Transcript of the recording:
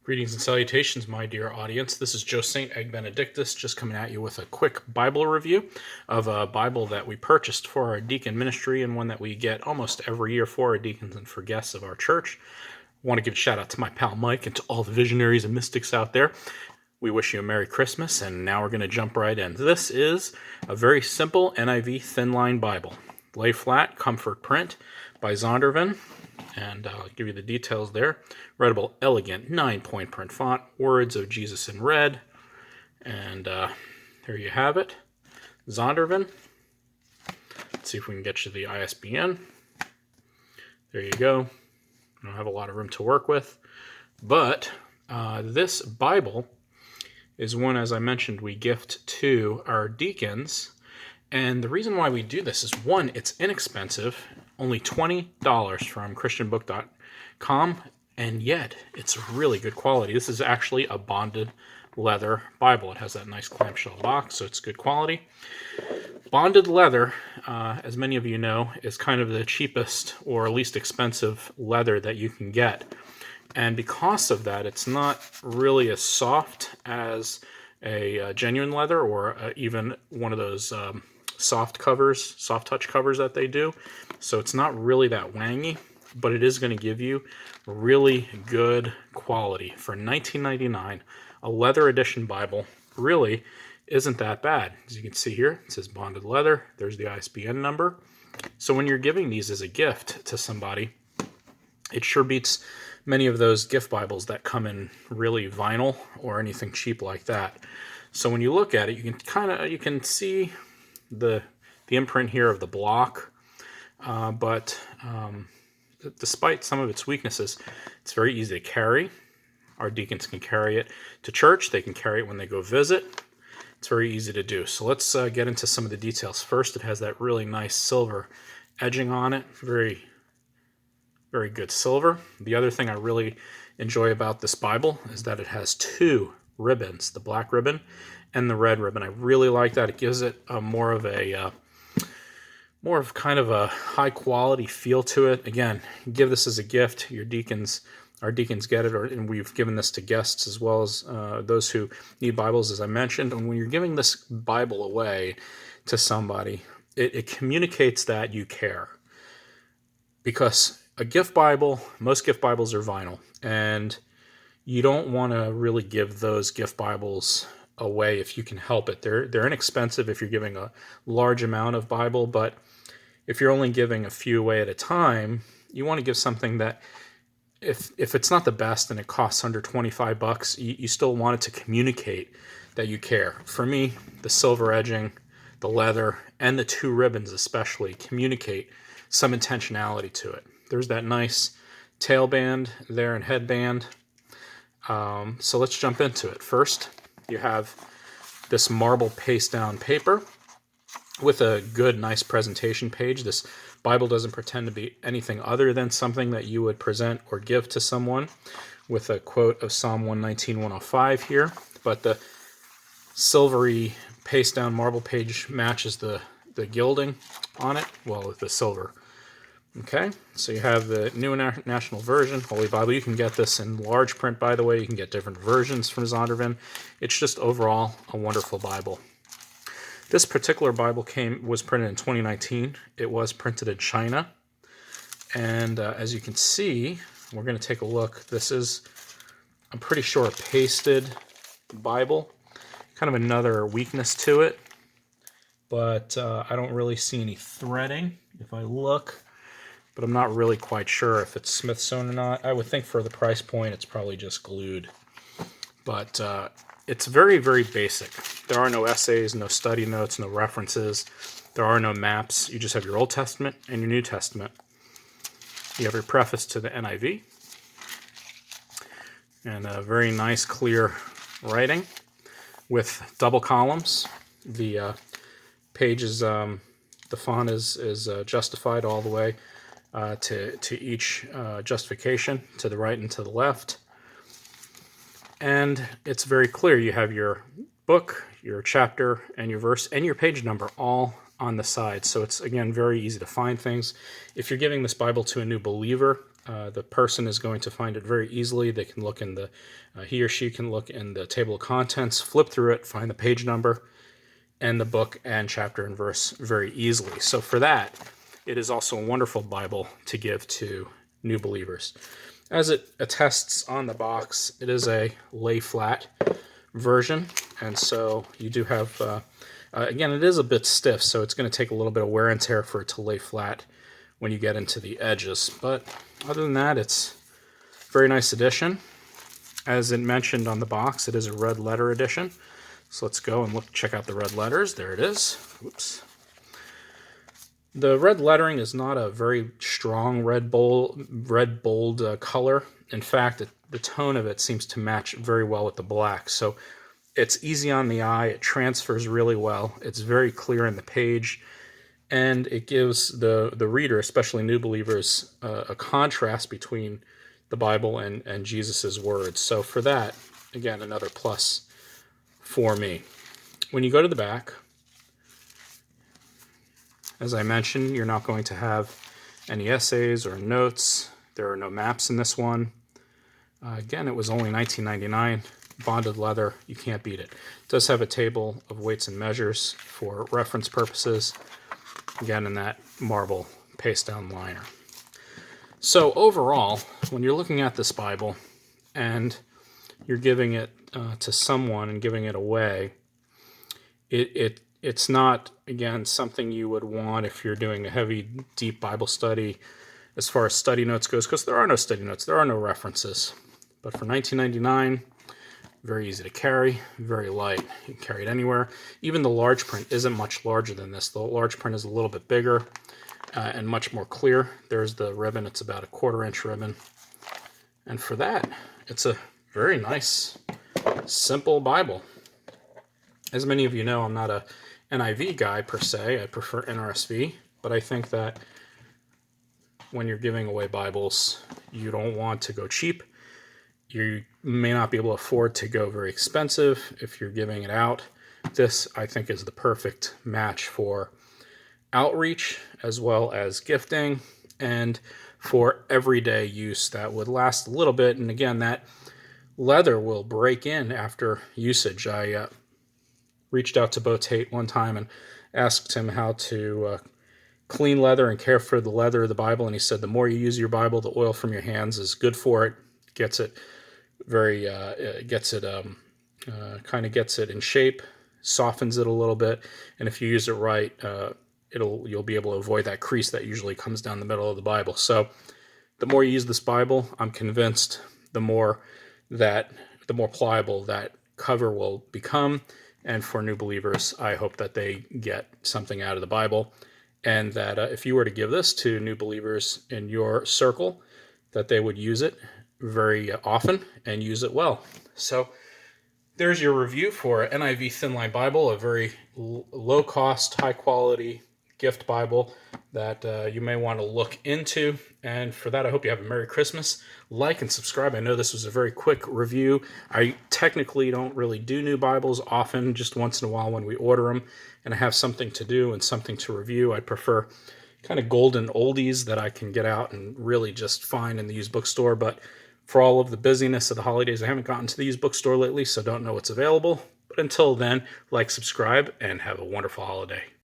Greetings and salutations, my dear audience. This is Joe St. Egg Benedictus, just coming at you with a quick Bible review of a Bible that we purchased for our deacon ministry and one that we get almost every year for our deacons and for guests of our church. I want to give a shout out to my pal Mike and to all the visionaries and mystics out there. We wish you a Merry Christmas, and now we're going to jump right in. This is a very simple NIV Thinline Bible. Lay flat, comfort print by Zondervan. And I'll give you the details there. Readable, elegant, 9-point print font, words of Jesus in red. And there you have it. Zondervan. Let's see if we can get you the ISBN. There you go. I don't have a lot of room to work with. But this Bible is one, as I mentioned, we gift to our deacons. And the reason why we do this is, one, it's inexpensive, only $20 from christianbook.com, and yet it's really good quality. This is actually a bonded leather Bible. It has that nice clamshell box, so it's good quality. Bonded leather, as many of you know, is kind of the cheapest or least expensive leather that you can get. And because of that, it's not really as soft as a genuine leather or even one of those soft touch covers that they do. So it's not really that wangy, but it is going to give you really good quality. For $19.99, a leather edition Bible really isn't that bad. As you can see here, it says bonded leather. There's the ISBN number. So when you're giving these as a gift to somebody, it sure beats many of those gift Bibles that come in really vinyl or anything cheap like that. So when you look at it, you can see the imprint here of the block, but despite some of its weaknesses, it's very easy to carry. Our deacons can carry it to church. They can carry it when they go visit. It's very easy to do. So let's get into some of the details. First, it has that really nice silver edging on it. Very, very good silver. The other thing I really enjoy about this Bible is that it has two ribbons, the black ribbon and the red ribbon. I really like that. It gives it more of kind of a high quality feel to it. Again, give this as a gift. Our deacons get it, and we've given this to guests as well as those who need Bibles, as I mentioned. And when you're giving this Bible away to somebody, it communicates that you care. Because a gift Bible, most gift Bibles are vinyl, and you don't want to really give those gift Bibles away if you can help it. They're inexpensive if you're giving a large amount of Bible, but if you're only giving a few away at a time, you want to give something that if it's not the best and it costs under $25, you still want it to communicate that you care. For me, the silver edging, the leather, and the two ribbons especially communicate some intentionality to it. There's that nice tailband there and headband. So let's jump into it. First, you have this marble paste down paper with a good, nice presentation page. This Bible doesn't pretend to be anything other than something that you would present or give to someone, with a quote of Psalm 119:105 here. But the silvery paste down marble page matches the gilding on it, well, the silver. Okay, so you have the New International Version, Holy Bible. You can get this in large print, by the way. You can get different versions from Zondervan. It's just overall a wonderful Bible. This particular Bible was printed in 2019. It was printed in China. And as you can see, we're going to take a look. This is, I'm pretty sure, a pasted Bible. Kind of another weakness to it. But I don't really see any threading if I look. But I'm not really quite sure if it's Smith sewn or not. I would think for the price point, it's probably just glued. But it's very, very basic. There are no essays, no study notes, no references. There are no maps. You just have your Old Testament and your New Testament. You have your preface to the NIV. And a very nice, clear writing with double columns. The pages, the font is justified all the way to each justification, to the right and to the left. And it's very clear. You have your book, your chapter, and your verse, and your page number all on the side. So it's, again, very easy to find things. If you're giving this Bible to a new believer, The person is going to find it very easily. They can look in the, he or she can look in the table of contents, flip through it, find the page number and the book and chapter and verse very easily. So for that, it is also a wonderful Bible to give to new believers. As it attests on the box, it is a lay flat version, and so you do have, again, it is a bit stiff, so it's going to take a little bit of wear and tear for it to lay flat when you get into the edges. But other than that, it's a very nice edition. As it mentioned on the box, it is a red letter edition. So let's go and check out the red letters. There it is. Oops. The red lettering is not a very strong red bold color. In fact, the tone of it seems to match very well with the black. So it's easy on the eye. It transfers really well. It's very clear in the page. And it gives the reader, especially new believers, a contrast between the Bible and Jesus' words. So for that, again, another plus for me. When you go to the back, as I mentioned, you're not going to have any essays or notes. There are no maps in this one. Again, it was only $19.99. Bonded leather, you can't beat it. It does have a table of weights and measures for reference purposes. Again, in that marble paste down liner. So overall, when you're looking at this Bible and you're giving it to someone and giving it away, it's not, again, something you would want if you're doing a heavy, deep Bible study as far as study notes goes, because there are no study notes, there are no references. But for $19.99, very easy to carry, very light. You can carry it anywhere. Even the large print isn't much larger than this. The large print is a little bit bigger and much more clear. There's the ribbon. It's about a 1/4 inch ribbon. And for that, it's a very nice, simple Bible. As many of you know, I'm not a NIV guy per se. I prefer NRSV, but I think that when you're giving away Bibles, you don't want to go cheap. You may not be able to afford to go very expensive if you're giving it out. This, I think, is the perfect match for outreach as well as gifting and for everyday use that would last a little bit. And again, that leather will break in after usage. I reached out to Bo Tate one time and asked him how to clean leather and care for the leather of the Bible, and he said the more you use your Bible, the oil from your hands is good for it. Gets it very, kind of gets it in shape, softens it a little bit, and if you use it right, you'll be able to avoid that crease that usually comes down the middle of the Bible. So the more you use this Bible, I'm convinced the more pliable that cover will become. And for new believers, I hope that they get something out of the Bible, and that if you were to give this to new believers in your circle, that they would use it very often and use it well. So there's your review for NIV Thinline Bible, a very low-cost, high-quality gift Bible that you may want to look into. And for that, I hope you have a Merry Christmas. Like and subscribe. I know this was a very quick review. I technically don't really do new Bibles often, just once in a while when we order them, and I have something to do and something to review. I prefer kind of golden oldies that I can get out and really just find in the used bookstore. But for all of the busyness of the holidays, I haven't gotten to the used bookstore lately, so don't know what's available. But until then, like, subscribe, and have a wonderful holiday.